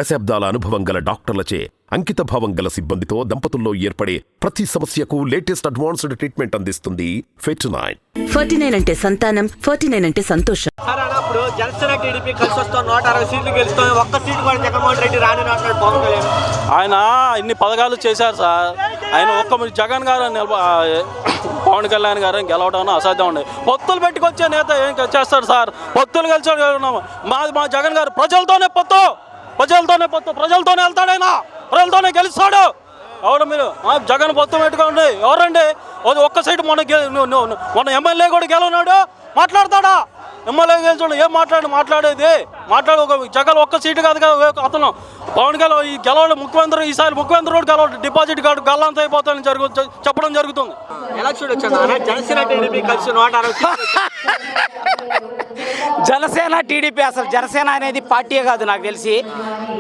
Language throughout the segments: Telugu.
దశాబ్దాల అనుభవం గల డాక్టర్లచే అంకిత భావం గల సిబ్బందితో దంపతుల్లో ఏర్పడే ప్రతి సమస్యకు లేటెస్ట్ అడ్వాన్స్డ్ ట్రీట్మెంట్ అందిస్తుంది ఫెర్టినైన్. 49 అంటే సంతానం, 49 అంటే సంతోషం. ఇప్పుడు జనసేన టీడీపీ కలిసి వస్తాం, 160 సీట్లు గెలుస్తాం, ఒక్క సీటు కూడా జగన్మోహన్ రెడ్డి రాని అంటాడు పవన్ కళ్యాణ్. ఆయన ఇన్ని పథకాలు చేశారు సార్. ఆయన ఒక్క జగన్ గారు పవన్ కళ్యాణ్ గారు గెలవడం అసాధ్యం ఉండే. పొత్తులు పెట్టుకొచ్చే నేత ఏం చేస్తాడు సార్? పొత్తులు కలిసి మా జగన్ గారు ప్రజలతోనే ప్రజలతోనే వెళ్తాడైనా, ప్రజలతోనే గెలుస్తాడు. ఎవరు మీరు జగన్ పొత్తు పెట్టుకోండి? ఎవరండి? ఒక్క సైడ్ మొన్న ఎమ్మెల్యే కూడా గెలవనాడు, మాట్లాడతాడా? ఎమ్మెల్యే గెలిచాడు, ఏం మాట్లాడేది జగన్ ఒక్క సీటు కాదు కదా అతను. పవన్ కళ్యాణ్ ఈ గెలవడు ముఖ్యమంత్రి, ఈసారి ముఖ్యమంత్రి కూడా గెలవడు, డిపాజిట్ కార్డు గల్లంత అయిపోతాయని చెప్పడం జరుగుతుంది. ఎలక్షన్ వచ్చాను జనసేన టీడీపీ కలిసి 160 జనసేన టీడీపీ అసలు జనసేన అనేది పార్టీయే కాదు నాకు తెలిసి.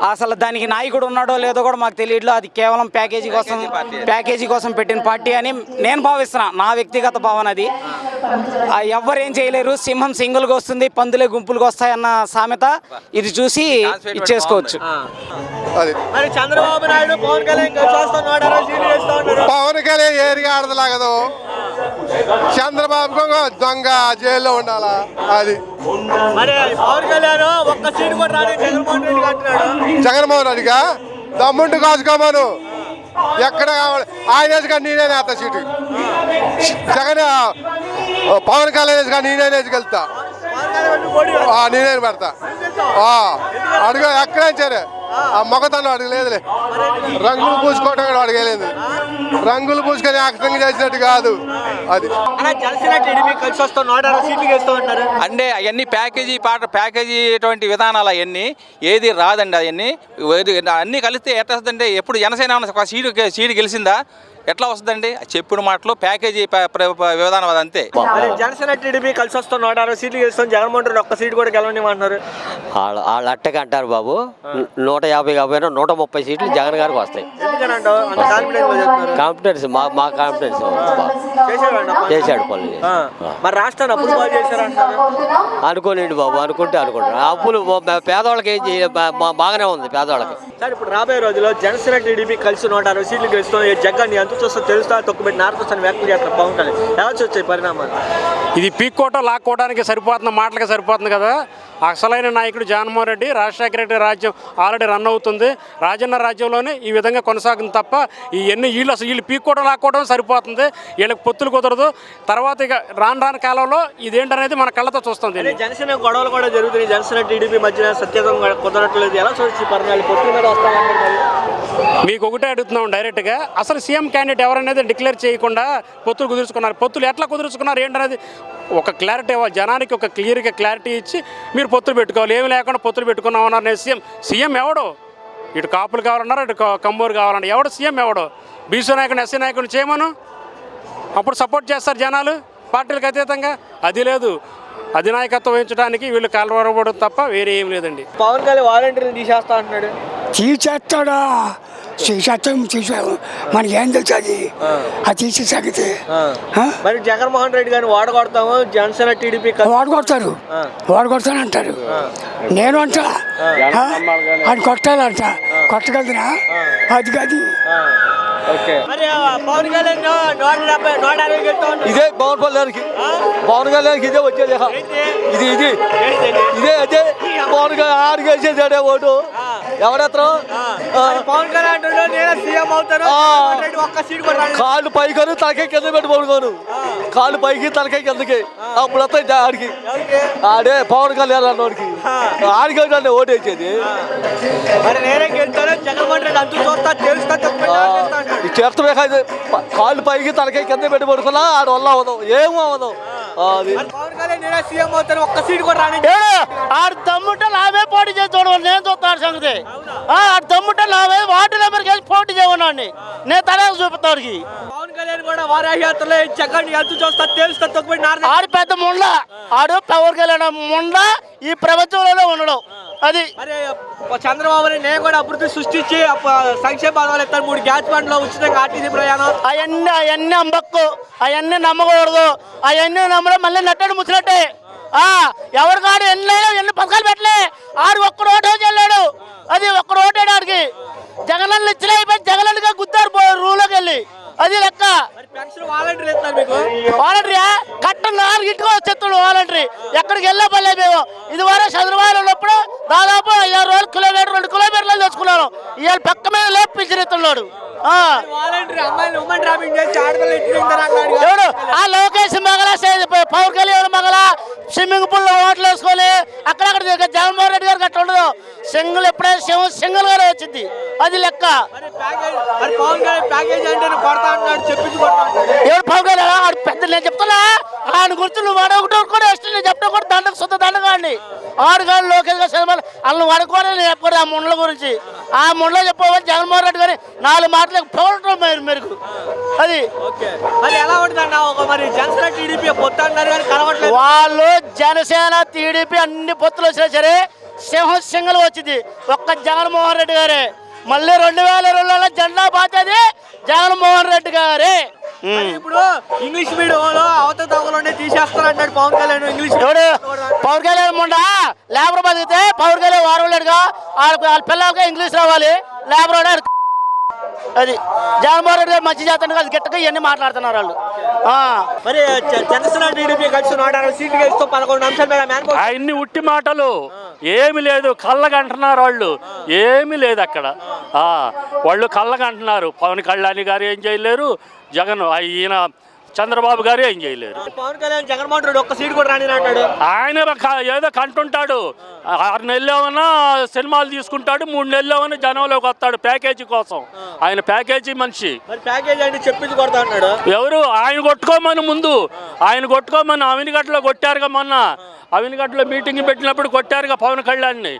అసలు దానికి నాయకుడు ఉన్నాడో లేదో కూడా మాకు తెలియదు. అది కేవలం ప్యాకేజీ కోసం పెట్టిన పార్టీ అని నేను భావిస్తున్నా. నా వ్యక్తిగత భావన అది. ఎవ్వరేం చేయలేరు. సింహం సింగిల్గా వస్తుంది, పందులే గుంపులుగా వస్తాయన్న సామెత ఇది చూసి ఇచ్చేసుకోవచ్చు. మరి చంద్రబాబు నాయుడు పవన్ కళ్యాణ్ కలిసి వస్తాం, 160 సీట్లు గెలుస్తా ఉన్నారు. పవన్ కళ్యాణ్ ఏరిగా ఆడదలాగదు. చంద్రబాబు దొంగ జైల్లో ఉండాలా? అది మరి పవన్ కళ్యాణ్ ఒక్క సీటు కూడా రాని జగన్మోహన్ రెడ్డి అంటున్నాడు. జగన్మోహన్ రెడ్డిగా దమ్ముంటు కాసుకోమను. ఎక్కడ కావాలి ఆయన కానీ నేనే నేత సీటు. జగన్ పవన్ కళ్యాణ్ కానీ నేనే వెళ్తా, నేనే పెడతా. అడుగు ఎక్కడైనా సరే ఆ మొగతను అడగలేదులే. రంగులు పూసుకోవటం కూడా అడగలేదు. రంగులు పూసుకొని యాక్టింగ్ చేసినట్టు కాదు అది. జనసేన టీడీపీ కలిసి వస్తాం, 160 సీట్లు గెలుస్తా ఉంటారు అంటే అవన్నీ ప్యాకేజీ అటువంటి విధానాలు అవన్నీ ఏది రాదండి. అవన్నీ అన్నీ కలిస్తే ఎట్లా వస్తుందంటే ఎప్పుడు జనసేన సీటు గెలిచిందా? ఎట్లా వస్తుందండి? చెప్పిన మాటలు ప్యాకేజీ విధానం అది అంతే. జనసేన టీడీపీ కలిసి వస్తాం, 160 సీట్లు గెలుస్తాం, జగన్మోహన్ రెడ్డి ఒక్క సీటు కూడా గెలవనివ్వమంటున్నారు. వాళ్ళు అట్టగా అంటారు బాబు. 150 కాకపోయినా 130 సీట్లు జగన్ గారికి వస్తాయి. కాన్ఫిడెన్స్ మా కాన్ఫిడెన్స్ చేశాడు పనులు. మరి రాష్ట్రాన్ని అప్పులు బాగా చేశారంటారు. అనుకోలేండి బాబు, అనుకుంటారు. అప్పులు పేదవాళ్ళకి ఏం చేయాలి? బాగానే ఉంది పేదవాళ్ళకి. సార్ ఇప్పుడు రాబోయే రోజుల్లో జనసేన టీడీపీ కలిసి 160 సీట్లు గెలుస్తాం, జగన్ ఎంత చూస్తా తెలుస్తా తొక్కుబెట్టి నార్కొస్తాను వ్యాఖ్యలు చేస్తారు పవన్ కళ్యాణ్. ఎలా వచ్చాయి పరిణామాలు? ఇది పీక్కోవటం లాక్కోవడానికి సరిపోతుంది, మాటలకి సరిపోతుంది కదా. అసలైన నాయకుడు జగన్మోహన్ రెడ్డి, రాజశేఖర రెడ్డి రాజ్యం ఆల్రెడీ రన్ అవుతుంది. రాజన్న రాజ్యంలోనే ఈ విధంగా కొనసాగుతుంది తప్ప వీళ్ళు పీక్కోవడం లాక్కోవడం సరిపోతుంది. వీళ్ళకి పొత్తులు కుదరదు. తర్వాత ఇక రాను కాలంలో ఇదేంటనేది మన కళ్ళతో చూస్తుంది. జనసేన గొడవలు కూడా జరుగుతున్నాయి. జనసేన టీడీపీ మధ్య సత్యతం కుదరట్లేదు. ఎలా చూసి పరిణామాలు పొత్తుల మీద వస్తామంటారు? మీకు ఒకటే అడుగుతున్నాం డైరెక్ట్గా, అసలు సీఎం క్యాండిడేట్ ఎవరనేది డిక్లేర్ చేయకుండా పొత్తులు కుదుర్చుకున్నారు. పొత్తులు ఎట్లా కుదుర్చుకున్నారు ఏంటనేది ఒక క్లారిటీ ఇవ్వాలి జనానికి. ఒక క్లియర్గా క్లారిటీ ఇచ్చి మీరు పొత్తులు పెట్టుకోవాలి. ఏమి లేకుండా పొత్తులు పెట్టుకున్నామన్నారు నేను సీఎం ఎవడో? ఇటు కాపులు కావాలన్నారు, ఇటు కమ్మూరు కావాలన్నారు. ఎవడు సీఎం ఎవడో? బీసీ నాయకుడు, ఎస్సీ నాయకుడు చేయమను, అప్పుడు సపోర్ట్ చేస్తారు జనాలు పార్టీలకు అతీతంగా. అది లేదు. అధినాయకత్వం వహించడానికి వీళ్ళు కలవరపడడం తప్ప వేరే ఏం లేదండి. పవన్ కళ్యాణ్ వాలంటీర్ని తీసేస్తా అంటున్నాడు. తీసేస్తాడా? తీసాము మనకి ఏం తెలుసు అది తీసేసాగితే. మరి జగన్మోహన్ రెడ్డి గారిని వాడగొడతాము, జనసేన టీడీపీ వాడగొడతాను అంటారు. నేను అంటా అది కొట్టాలంట. కొట్టగలదునా? అది కాదు. పవన్ కళ్యాణ్ 160 ఇదే పవన్ కళ్యాణ్కి ఇదే వచ్చేది. ఇదే అదే పవన్ కళ్యాణ్ ఆడికి వేసేసాడే ఓటు. ఎవరెత్తరం? పవన్ కళ్యాణ్ నేను సీఎం అవుతాను, ఒక్క సీట్ కూడా కాళ్ళు పైకి తలకాయ కింద పెట్టి పడుకోను. కాళ్ళు పైకి తలకాయ కిందకి అప్పుడు వస్తాయి ఆడికి. ఆడే పవన్ కళ్యాణ్ అన్నోడికి ఆడికి ఓటు వేసేది. మరి నేనే గెలుస్తాను, జగన్మోహన్ రెడ్డి అంటూ చూస్తా తెలుస్తా చేస్తమే కాదు. కాళ్ళు పైకి తలకాయ కింద పెట్టి పడుకున్నా ఆడు వల్ల అవ్వదు, ఏమో అవ్వదు. పవన్ కళ్యాణ్ నేనే సీఎం అవుతాను, ఒక్క సీట్ కూడా రాని. ఆడు దమ్ముంటే నావే పోటీ చేసి చూడవాలి. నేను చూస్తాను సంగతి. ఆడు దమ్ముంటే నావే వార్డు నెంబర్కి వెళ్ళి పోటీ చేయమన్నాడిని నేను తలకు చూపుతాడికి. పవన్ కళ్యాణ్ కూడా వారాయాత్రలో జగన్ ఎంత చూస్తా తెలుస్తా తొక్కుబెట్టి ఆడు పెద్ద ముండ. ఆడు పవన్ కళ్యాణ్ ముండ ఈ ప్రపంచంలోనే ఉండడం. అది చంద్రబాబు నేను కూడా అభివృద్ధి సృష్టించి సంక్షేమ పథకాలు ఇస్తాను. 3 గ్యాస్ బండ్లో ఉచితంగా ఆర్టీసీ ప్రయాణం. అవన్నీ అంబక్కు. అవన్నీ నమ్మకూడదు. అవన్నీ నమ్మడం మళ్ళీ నట్టడు ముచ్చినట్టే. ఎవరు కాడు ఎన్ని పథకాలు పెట్టలే, ఆడు ఒక్కడు ఓటు వెళ్ళాడు, అది ఒక్కడు ఓటాడు ఆడికి. జగనన్న ఇచ్చిన అయిపోయి జగనన్నగా గుద్దారు రూలోకి వెళ్ళి, అది లెక్క. వాలంటరీ కట్టం 4 ఇంటికి వచ్చేస్తాడు వాలంటరీ, ఎక్కడికి వెళ్ళే పల్లె మేము. ఇది వరకు చంద్రబాబు ఉన్నప్పుడు దాదాపు 5 రోజులు కిలోమీటర్ 2 కిలోమీటర్లు తెచ్చుకున్నాను, ఇవాళ పక్క మీద లేపు పిలిచిరెత్తున్నాడు. ఎవడు ఆ లోకేష్ మగల పవన్ కళ్యాణ్ మగల స్విమ్మింగ్ పూల్ లో ఓట్లు వేసుకొని అక్కడక్కడ జగన్మోహన్ రెడ్డి గారు అట్లా ఉండదు. సింగిల్ ఎప్పుడే సింగిల్ గానే వచ్చింది, అది లెక్క. ఎవడు పవన్ కళ్యాణ్ పెద్ద నేను చెప్తున్నా, ఆయన గురించి నువ్వు అడగటం కూడా ఇష్టం, నేను చెప్పడం కూడా దండకు శుద్ధ దండగాండి. 6 గంటలు లోకేష్ గారు సినిమాలు వాళ్ళు వాడుకోవాలి. నేను చెప్పకూడదు ఆ ముండ్ల గురించి, ఆ ముండ్లో చెప్పవాలి. జగన్మోహన్ రెడ్డి గారి 4 మాటలకు పోవటం మెరుగు, అది ఎలా ఉంటుంది మరి జనసేన టీడీపీ వాళ్ళు జనసేన టీడీపీ అన్ని పొత్తులు వచ్చినా సరే సింగల్ వచ్చింది ఒక్క జగన్మోహన్ రెడ్డి గారే. మళ్ళీ 2022లో జెండా బాధ్యది జగన్మోహన్ రెడ్డి గారే. ఇప్పుడు ఇంగ్లీష్ మీడియంలో అవతలోనే తీసేస్తారంటాడు పవన్ కళ్యాణ్. ఇంగ్లీష్ ఎవడు పవన్ కళ్యాణ్ ముండ లేబర్ బతికితే పవన్ కళ్యాణ్ వారలేడుగా, వాళ్ళ పిల్లలకి ఇంగ్లీష్ రావాలి, లేబర్ అది జగన్మోహన్ రెడ్డి గారు మంచి చేస్తాను కదా గిట్టగా ఇవన్నీ మాట్లాడుతున్నారు వాళ్ళు. మరి జనసేన టీడీపీ కలిసి 160 సీట్లు గెలుస్తూ 11 అంశాల మీద అన్ని ఉట్టి మాటలు, ఏమి లేదు, కళ్ళగంటున్నారు వాళ్ళు, ఏమీ లేదు అక్కడ. వాళ్ళు కళ్ళగంటున్నారు. పవన్ కళ్యాణ్ గారు ఏం చేయలేరు, జగన్ ఈయన చంద్రబాబు గారు ఏం చేయలేరు. పవన్ కళ్యాణ్ జగన్మోహన్ రెడ్డి ఒక్క సీట్ కూడా రాని అంటాడు. ఆయన ఏదో కంటుంటాడు, 6 నెలలు ఏమన్నా సినిమాలు తీసుకుంటాడు, 3 నెలలు ఏమన్నా జనంలోకి వస్తాడు ప్యాకేజీ కోసం. ఆయన ప్యాకేజీ మనిషి. మరి ప్యాకేజీ అంటే చెప్పింది కొడతా అన్నాడు. ఎవరు ఆయన కొట్టుకోమని ముందు ఆయన కొట్టుకోమని అవినిగడ్డలో కొట్టారుగా, మొన్న అవినిగడ్డలో మీటింగ్ పెట్టినప్పుడు కొట్టారుగా పవన్ కళ్యాణ్ని.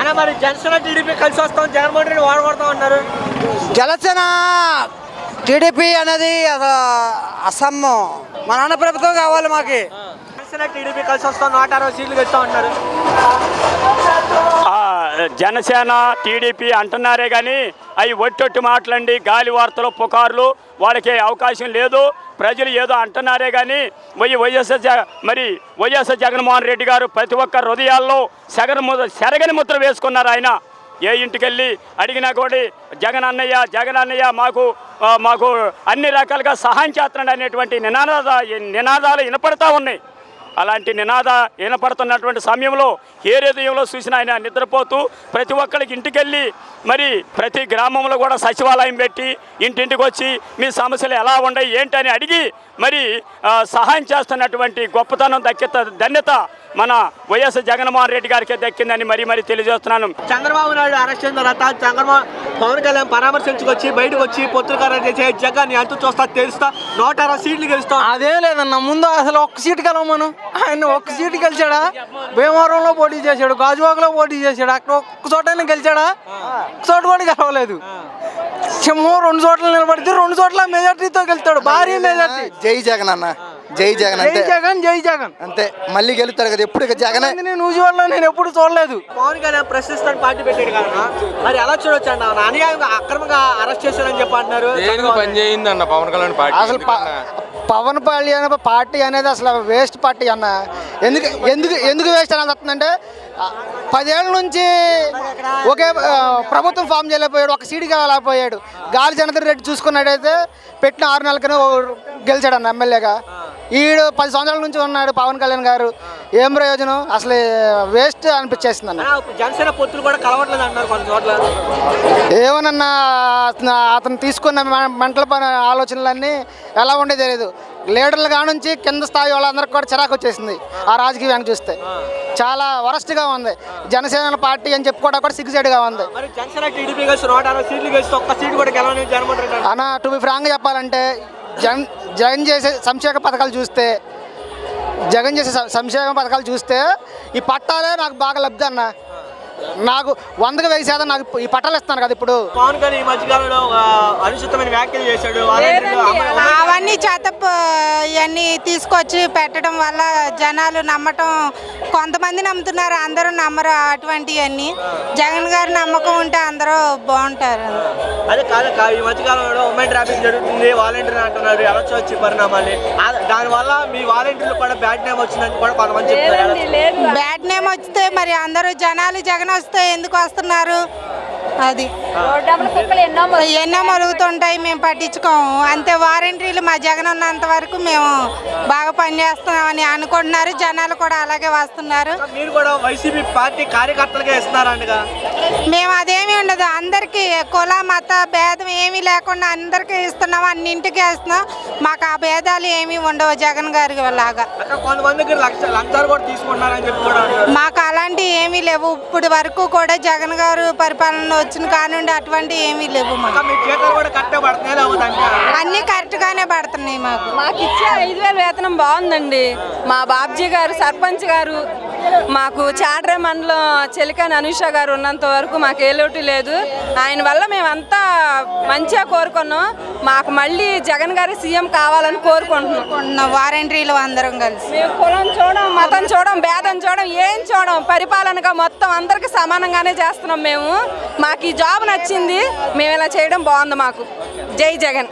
అన్న మరి జనసేన టీడీపీ కలిసి వస్తాం, జగన్మోహన్ రెడ్డి వాడగొడతాం అన్నారు. జనసేన టీడీపీ అనేది అసమ్మం, మా నాన్న ప్రభుత్వం కావాలి మాకు. జనసేన టీడీపీ కలిసి వస్తాం, 160 సీట్లు గెలుస్తాం అన్నారు. జనసేన టీడీపీ అంటున్నారే కానీ అవి ఒట్టొట్టి మాటలండి, గాలి వార్తలు పుకార్లు, వాళ్ళకి అవకాశం లేదు. ప్రజలు ఏదో అంటున్నారే కానీ వైఎస్ జగన్మోహన్ రెడ్డి గారు ప్రతి ఒక్క హృదయాల్లో సెరగని ముద్ర వేసుకున్నారు. ఆయన ఏ ఇంటికి వెళ్ళి అడిగినా కూడా జగన్ అన్నయ్య మాకు అన్ని రకాలుగా సహాయం చేస్తున్నాడు అనేటువంటి నినాదాలు వినపడతా ఉన్నాయి. అలాంటి వినపడుతున్నటువంటి సమయంలో ఏ హృదయంలో చూసినా ఆయన నిద్రపోతూ ప్రతి ఒక్కరికి ఇంటికెళ్ళి మరి ప్రతి గ్రామంలో కూడా సచివాలయం పెట్టి ఇంటింటికి వచ్చి మీ సమస్యలు ఎలా ఉన్నాయి ఏంటని అడిగి మరి సహాయం చేస్తున్నటువంటి గొప్పతనం ధన్యత మన వైఎస్ జగన్మోహన్ రెడ్డి గారికి దక్కిందని మరీ తెలియజేస్తున్నాను. చంద్రబాబు నాయుడు అరెస్ట్ అయిన తర్వాత పవన్ కళ్యాణ్ పరామర్శించుకొచ్చి బయటకు వచ్చి పొత్తుకారం చేసే జగన్ ఎంత చూస్తా తెలుస్తా 160 సీట్లు గెలుస్తాం. అదేం లేదన్న, ముందు అసలు ఒక్క సీటు గెలవమను. ఆయన ఒక్క సీటు గెలిచాడా? భీమవరంలో పోటీ చేశాడు, గాజువాకలో పోటీ చేశాడు, అక్కడ ఒక్క చోటైనా గెలిచాడా? ఒక్క చోట కూడా గెలవలేదు. సింహం 2 చోట్ల నిలబడితే 2 చోట్ల మెజార్టీతో గెలుస్తాడు, భారీ మెజార్టీ. జై జగన్ అన్న, జై జగన్, జై జగన్ అంతే. మళ్ళీ గెలుస్తాడు కదా ఎప్పుడు జగన్. నేను ఎప్పుడు చూడలేదు. పవన్ కళ్యాణ్ ప్రశ్నిస్తాను పార్టీ పెట్టాడు కదా, మరి ఎలా చూడొచ్చు అన్న? అన్యాయంగా అక్రమంగా అరెస్ట్ చేశారని చెప్పి అంటున్నారు. పని చేయింది అన్న పవన్ కళ్యాణ్ పార్టీ. అసలు పవన్ కళ్యాణ్ పార్టీ అనేది అసలు వేస్ట్ పార్టీ అన్న. ఎందుకు వేస్ట్ అనేది వస్తుందంటే 10 ఏళ్ళ నుంచి ఒకే ప్రభుత్వం ఫామ్ చేయలేకపోయాడు, ఒక సీటు కాలేకపోయాడు. గాలి జనార్దన్ రెడ్డి చూసుకున్నట్టయితే పెట్టిన 6 నెలలకనే గెలిచాడు అన్న ఎమ్మెల్యేగా. ఈడు 10 సంవత్సరాల నుంచి ఉన్నాడు పవన్ కళ్యాణ్ గారు. ఏం ప్రయోజనం? అసలు వేస్ట్ అనిపించేస్తుంది అన్న. జనసేన పొత్తులు కూడా కలవట్లేదు అన్నారు కొన్ని చోట్ల. ఏమనన్నా అతను తీసుకున్న మెంటల్ పని ఆలోచనలన్నీ ఎలా ఉండే తెలియదు. లీడర్లు కానుంచి కింద స్థాయి వాళ్ళందరికీ కూడా చిరాకు వచ్చేసింది ఆ రాజకీయాన్ని చూస్తే. చాలా వరస్ట్గా ఉంది. జనసేన పార్టీ అని చెప్పుకోవడం కూడా సిగ్గుసేటుగా ఉంది. అన్న టు బి ఫ్రాంక్గా చెప్పాలంటే జగన్ చేసే సంక్షేమ పథకాలు చూస్తే ఈ పట్టాలే నాకు బాగా లబ్ధి అన్న. నాకు 100కి 1000% నాకు ఈ పట్టాలు ఇస్తాను కదా. ఇప్పుడు పవన్ కళ్యాణ్ ఈ మధ్యకాలంలో అనుచితమైన వ్యాఖ్యలు చేశాడు. అవన్నీ ఇవన్నీ తీసుకొచ్చి పెట్టడం వల్ల జనాలు నమ్మటం కొంతమంది నమ్ముతున్నారు, అందరూ నమ్మరు అటువంటివన్నీ. జగన్ గారి నమ్మకం ఉంటే అందరూ బాగుంటారు. అదే కాదు, ఈ మధ్యకాలంలో ఉమెన్ ట్రాఫిక్ జరుగుతుంది, వాలంటీర్ అంటున్నారు, ఎలా వచ్చి పరిణామాలు దానివల్ల మీ వాలంటీర్లు కూడా బ్యాడ్ నేమ్ వచ్చిందని కూడా కొంతమంది చెప్తున్నారు. బ్యాడ్ నేమ్ వస్తే మరి అందరూ జనాలు జగన్ వస్తే ఎందుకు వస్తున్నారు? అది ఎన్నో మొలుగుతుంటాయి, మేము పట్టించుకోము అంతే. వారంటీలు మా జగన్ ఉన్నంత వరకు మేము బాగా పనిచేస్తున్నామని అనుకుంటున్నారు, జనాలు కూడా అలాగే వస్తున్నారు. మీరు కూడా వైసీపీ పార్టీ కార్యకర్తలుగా ఇస్తున్నారంటగా? మేము అదేమీ ఉండదు, అందరికీ కుల మత భేదం ఏమీ లేకుండా అందరికీ ఇస్తున్నాం, అన్నింటికి ఇస్తున్నాం. మాకు ఆ భేదాలు ఏమీ ఉండవు జగన్ గారి లాగా. కొంతమందికి లంచాలు కూడా తీసుకుంటున్నారని చెప్పి కూడా మాకు అలాంటివి ఏమీ లేవు. ఇప్పుడు వరకు కూడా జగన్ గారు పరిపాలన వచ్చిన కానుండి అటువంటి ఏమీ లేవు. అన్ని కరెక్ట్ గానే పడుతున్నాయి. మాకు ఇచ్చే 5,000 వేతనం బాగుందండి. మా బాబ్జీ గారు సర్పంచ్ గారు మాకు చాటరే మండలం చెలికాని అనుష గారు ఉన్నంత వరకు మాకు ఏ లోటు లేదు. ఆయన వల్ల మేమంతా మంచిగా కోరుకున్నాం. మాకు మళ్ళీ జగన్ గారి సీఎం కావాలని కోరుకుంటున్నాం. వారంటీలు అందరం కలిసి మేము కులం చూడం, మతం చూడం, భేదం చూడం, ఏం చూడం. పరిపాలనగా మొత్తం అందరికి సమానంగానే చేస్తున్నాం. మేము మాకు ఈ జాబ్ నచ్చింది, మేము ఇలా చేయడం బాగుంది మాకు. జై జగన్.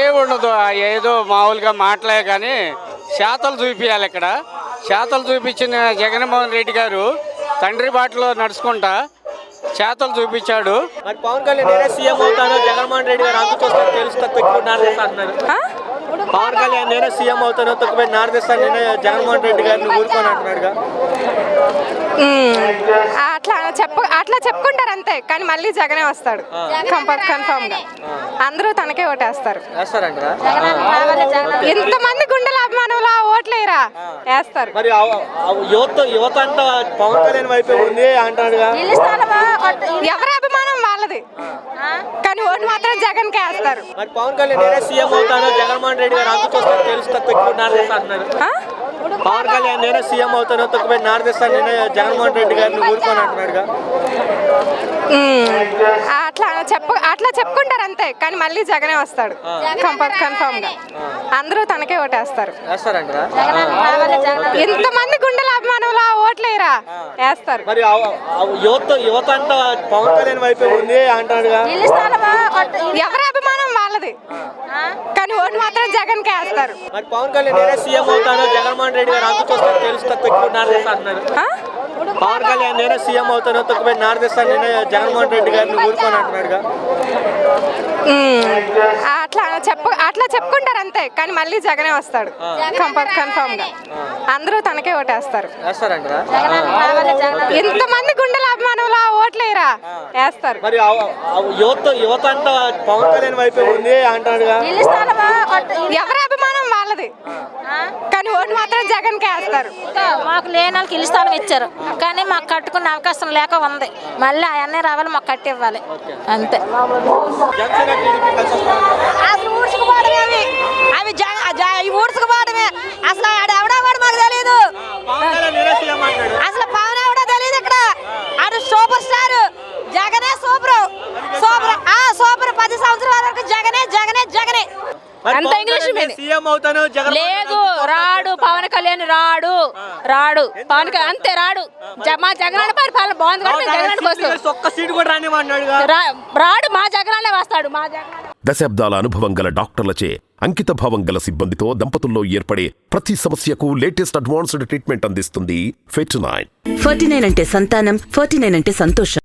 ఏముండదు, ఏదో మామూలుగా మాటలే కానీ శాతలు చూపించాలి. ఇక్కడ శాతలు చూపించిన జగన్మోహన్ రెడ్డి గారు తండ్రి బాటలో నడుచుకుంటా శాతలు చూపించాడు. మరి పవన్ కళ్యాణ్ నేనే సీఎం అవుతాను, జగన్మోహన్ రెడ్డి గారు అంత తెలుస్తా అంటున్నారు. పవన్ కళ్యాణ్ నేనే సీఎం అవుతాను, తొక్కుపోయి నారదిస్తాను, నేనే జగన్మోహన్ రెడ్డి గారిని ఊరుకొని అంటున్నాడుగా. అట్లా చెప్పుకుంటారు అంతే, కానీ మళ్ళీ జగనే వస్తాడు కన్ఫర్మ్ గా. అందరూ తనకే ఓటేస్తారు. ఎంతమంది గుండెల అభిమానులు ఓట్లేరా వేస్తారు. మరి యువత అంతా పవన్ కళ్యాణ్ వైపే ఉంది అంటాడుగా. ఎవరి అభిమానం వాళ్ళది, కానీ ఓటు మాత్రం జగన్ కే వేస్తారు. మరి పవన్ కళ్యాణ్ నేనే సీఎం అవుతాను, జగన్మోహన్ రెడ్డి గారు అంత తెలుస్తా అంటున్నారు. పవన్ కళ్యాణ్ నేనే సీఎం అవుతాను, తొక్కుపోయి నారదిస్తాను, నేనే జగన్మోహన్ రెడ్డి గారిని ఊరుకొని అంటున్నాడుగా. అట్లా చెప్పుకుంటారు అంతే, కానీ మళ్ళీ జగనే వస్తాడు కన్ఫర్మ్ గా. అందరూ తనకే ఓటేస్తారు. ఎంతమంది గుండెల అభిమానులు ఓట్లేరా వేస్తారు. మరి యువత అంతా పవన్ కళ్యాణ్ వైపే ఉంది అంటాడుగా. ఎవరి అభిమానం వాళ్ళది, కానీ ఓటు మాత్రం జగన్ కే వేస్తారు. మరి పవన్ కళ్యాణ్ నేనే సీఎం అవుతాను, జగన్మోహన్ రెడ్డి గారు అంత తెలుస్తా అంటున్నారు. పవన్ కళ్యాణ్ నేనే సీఎం అవుతాను, తొక్కుపోయి నారదిస్తాను, నేనే జగన్మోహన్ రెడ్డి గారిని ఊరుకొని అంటున్నాడుగా. అట్లా చెప్పుకుంటారు అంతే, కానీ మళ్ళీ జగనే వస్తాడు కన్ఫర్మ్ గా. అందరూ తనకే ఓటేస్తారు. ఎంతమంది గుండెల అభిమానులు ఓట్లేరా వేస్తారు. మరి యువత అంతా పవన్ కళ్యాణ్ వైపే ఉంది అంటాడుగా. ఎవరి అభిమానం వాళ్ళది, కానీ ఓటు మాత్రం జగన్ కే వేస్తారు. మాకు లేని వాళ్ళకి ఇల్లు స్థానం ఇచ్చారు, కానీ మాకు కట్టుకునే అవకాశం లేక ఉంది. మళ్ళీ అవన్నీ రావాలి, మాకు కట్టి ఇవ్వాలి అంతే. అసలు ఊడ్చుకుపోవడమే అవి ఊడ్చుకుపోవడమే. అసలు ఎవడో కూడా మాకు తెలియదు. అసలు పవన్ ఎవడో తెలియదు. ఇక్కడ ఆడు సూపర్ స్టార్ జగనే సూపర్ 10 సంవత్సరాల వరకు జగనే జగనే జగనే. అంత ఇంగ్లీష్ సీఎం అవుతాను లేదు, రాడు పవన్ కళ్యాణ్ రాడు పవన్ కళ్యాణ్ అంతే రాడు. మా జగన్ పరిపాలన బాగుంది కానీ జగన్ ఒక్క సీటు కూడా రానివ్వన్నాడుగా. రాడు, మా జగన్ వస్తాడు. మా జగన్ దశాబ్దాల అనుభవం గల డాక్టర్లచే అంకిత భావం గల సిబ్బందితో దంపతుల్లో ఏర్పడే ప్రతి సమస్యకు లేటెస్ట్ అడ్వాన్స్డ్ ట్రీట్మెంట్ అందిస్తుంది ఫెట్9. 49 అంటే సంతానం, 49 అంటే సంతోషం.